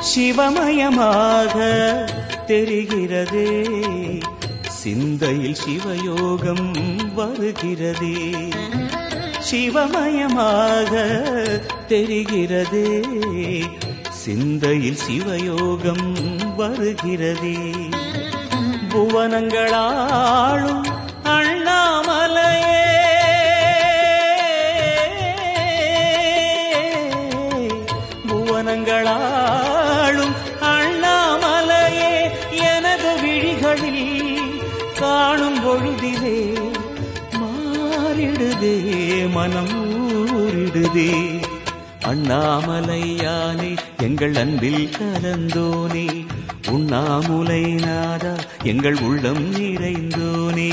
சிவமயமாக தெரிகிறதே, சிந்தையில் சிவயோகம் வருகிறதே. சிவமயமாக தெரிகிறதே, சிந்தையில் சிவயோகம் வருகிறதே. புவனங்களாளும் அண்ணாமலையே, புவனங்களாளும் அண்ணாமலையே, எனது விழிகளில் காணும் பொழுதிலே மாறிடுதே மனம் ஊரிடுதே. அண்ணாமலையானே எங்கள் அன்பில் கலந்தோனே, உண்ணாமுலை நாதா எங்கள் உள்ளம் நிறைந்தோனே.